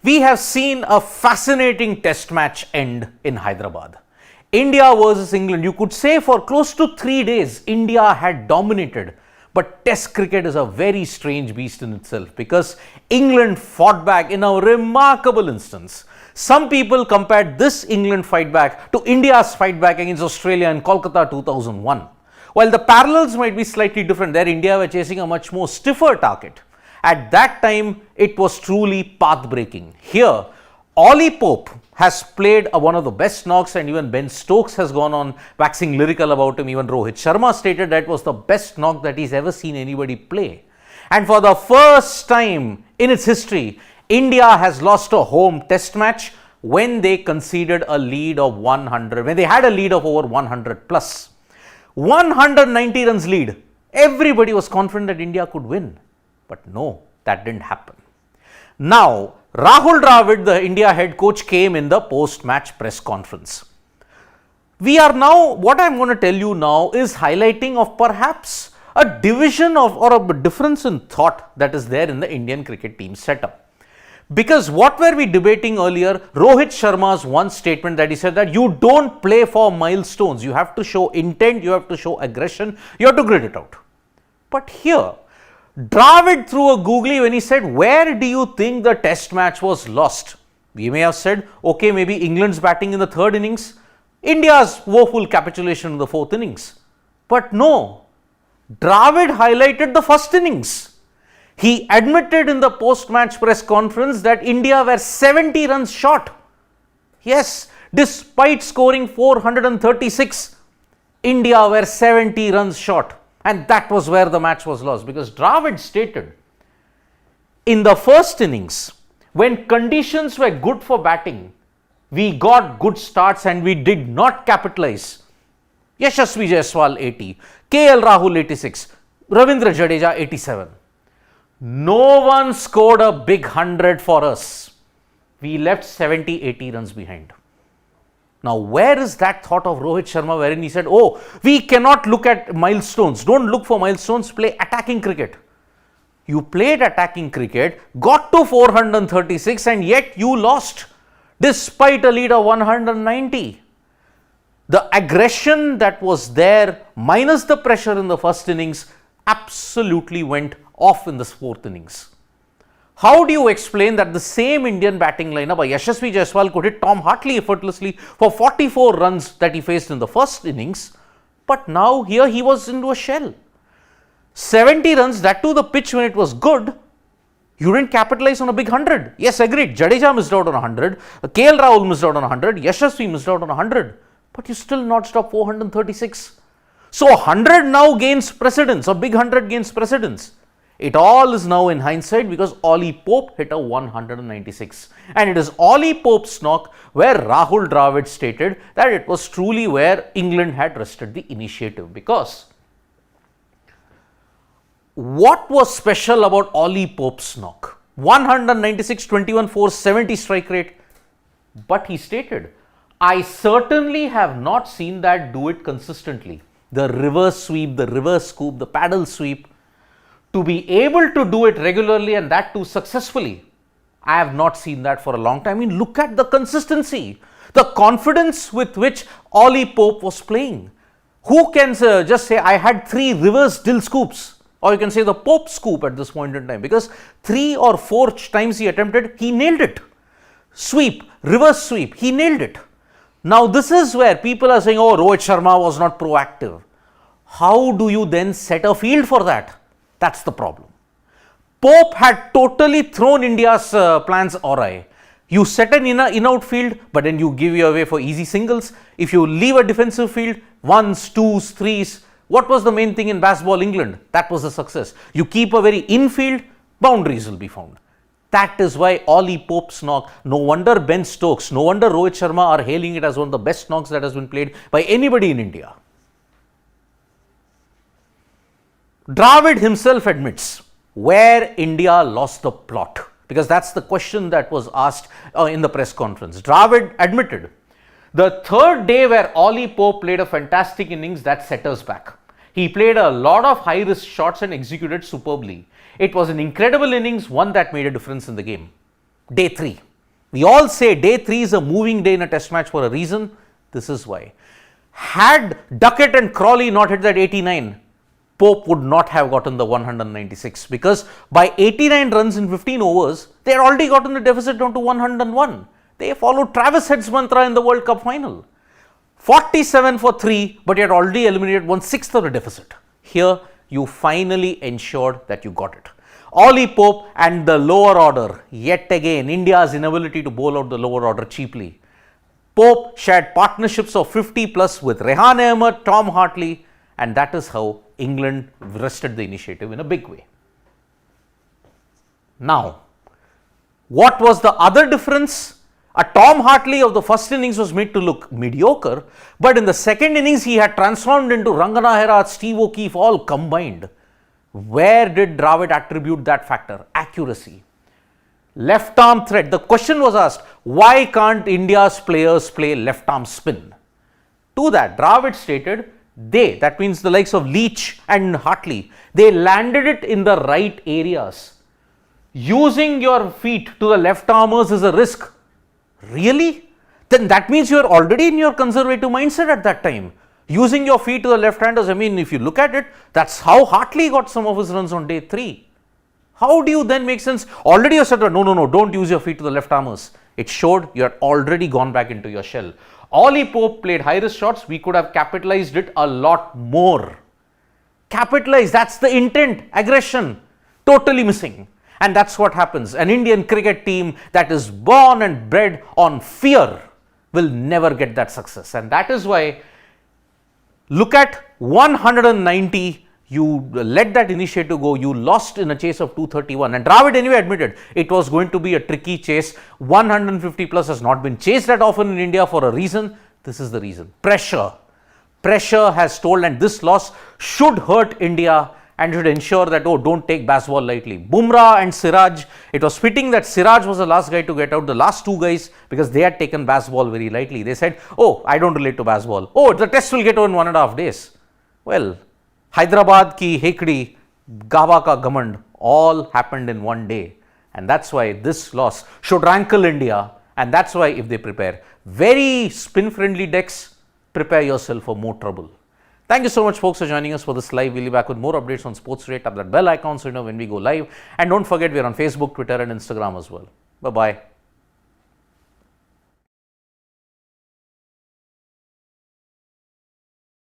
We have seen a fascinating test match end in Hyderabad. India versus England, you could say for close to 3 days, India had dominated. But test cricket is a very strange beast in itself because England fought back in a remarkable instance. Some people compared this England fight back to India's fight back against Australia in Kolkata 2001. While the parallels might be slightly different, there India were chasing a much more stiffer target. At that time, it was truly path-breaking. Here, Ollie Pope has played one of the best knocks, and even Ben Stokes has gone on waxing lyrical about him. Even Rohit Sharma stated that it was the best knock that he's ever seen anybody play. And for the first time in its history, India has lost a home test match when they conceded a lead of 100, when they had a lead of over 100 plus. 190 runs lead. Everybody was confident that India could win. But no, that didn't happen. Now, Rahul Dravid, the India head coach, came in the post-match press conference. We are now, what I am going to tell you now is highlighting of perhaps a division of or a difference in thought that is there in the Indian cricket team setup. Because what were we debating earlier? Rohit Sharma's one statement that he said that you don't play for milestones. You have to show intent, you have to show aggression, you have to grit it out. But here, Dravid threw a googly when he said, where do you think the test match was lost? We may have said, okay, maybe England's batting in the third innings, India's woeful capitulation in the fourth innings. But no, Dravid highlighted the first innings. He admitted in the post-match press conference that India were 70 runs short. Yes, despite scoring 436, India were 70 runs short. And that was where the match was lost, because Dravid stated, in the first innings, when conditions were good for batting, we got good starts and we did not capitalize. Yashasvi Jaiswal 80, KL Rahul 86, Ravindra Jadeja 87. No one scored a big 100 for us. We left 70-80 runs behind. Now, where is that thought of Rohit Sharma wherein he said, oh, we cannot look at milestones. Don't look for milestones, play attacking cricket. You played attacking cricket, got to 436 and yet you lost despite a lead of 190. The aggression that was there minus the pressure in the first innings absolutely went off in the fourth innings. How do you explain that the same Indian batting lineup, Yashasvi Jaiswal, could hit Tom Hartley effortlessly for 44 runs that he faced in the first innings, but now here he was into a shell. 70 runs, that too the pitch when it was good, you didn't capitalize on a big 100. Yes, agreed, Jadeja missed out on 100, KL Rahul missed out on 100, Yashasvi missed out on 100, but you still notched up 436. So 100 now gains precedence, a big 100 gains precedence. It all is now in hindsight because Ollie Pope hit a 196, and it is Ollie Pope's knock where Rahul Dravid stated that it was truly where England had wrested the initiative. Because what was special about Ollie Pope's knock? 196, 21, 470 strike rate, but he stated, I certainly have not seen that do it consistently. The reverse sweep, the reverse scoop, the paddle sweep, to be able to do it regularly and that too successfully, I have not seen that for a long time. I mean, look at the consistency, the confidence with which Ollie Pope was playing. Who can just say, I had 3 reverse dill scoops, or you can say the Pope scoop at this point in time, because 3 or 4 times he attempted, he nailed it. Sweep, reverse sweep, he nailed it. Now, this is where people are saying, oh, Rohit Sharma was not proactive. How do you then set a field for that? That's the problem. Pope had totally thrown India's plans awry. You set an in-out field, but then you give your way for easy singles. If you leave a defensive field, 1s, 2s, 3s, what was the main thing in baseball England? That was a success. You keep a very infield, boundaries will be found. That is why Ollie Pope's knock, no wonder Ben Stokes, no wonder Rohit Sharma are hailing it as one of the best knocks that has been played by anybody in India. Dravid himself admits where India lost the plot, because that's the question that was asked in the press conference. Dravid admitted the third day where Ollie Pope played a fantastic innings that set us back. He played a lot of high-risk shots and executed superbly. It was an incredible innings, one that made a difference in the game. Day 3. We all say day 3 is a moving day in a test match for a reason. This is why. Had Duckett and Crawley not hit that 89, Pope would not have gotten the 196, because by 89 runs in 15 overs, they had already gotten the deficit down to 101. They followed Travis Head's mantra in the World Cup final. 47 for 3, but you had already eliminated 1/6 of the deficit. Here, you finally ensured that you got it. Ollie Pope and the lower order, yet again, India's inability to bowl out the lower order cheaply. Pope shared partnerships of 50 plus with Rehan Ahmed, Tom Hartley, and that is how England wrested the initiative in a big way. Now, what was the other difference? A Tom Hartley of the first innings was made to look mediocre, but in the second innings he had transformed into Ranganahera, Steve O'Keefe, all combined. Where did Dravid attribute that factor? Accuracy. Left arm threat. The question was asked, why can't India's players play left arm spin? To that, Dravid stated, that means the likes of Leach and Hartley, they landed it in the right areas. Using your feet to the left armers is a risk. Really? Then that means you are already in your conservative mindset at that time. Using your feet to the left-handers, I mean, if you look at it, that's how Hartley got some of his runs on day 3. How do you then make sense? Already you said, no, don't use your feet to the left-armers. It showed you had already gone back into your shell. Ollie Pope played high-risk shots. We could have capitalized it a lot more. Capitalize, that's the intent, aggression, totally missing. And that's what happens. An Indian cricket team that is born and bred on fear will never get that success. And that is why, look at 190, you let that initiative go, you lost in a chase of 231. And Dravid anyway admitted it was going to be a tricky chase. 150 plus has not been chased that often in India for a reason. This is the reason. Pressure. Pressure has told, and this loss should hurt India and should ensure that, don't take baseball lightly. Bumrah and Siraj, it was fitting that Siraj was the last guy to get out, the last two guys, because they had taken baseball very lightly. They said, I don't relate to baseball. The test will get over in 1.5 days. Well, Hyderabad ki Hekdi, Gava ka Gamand, all happened in one day. And that's why this loss should rankle India. And that's why if they prepare very spin-friendly decks, prepare yourself for more trouble. Thank you so much, folks, for joining us for this live. We'll be back with more updates on Sports Today. Tap that bell icon so you know when we go live. And don't forget, we're on Facebook, Twitter, and Instagram as well. Bye-bye.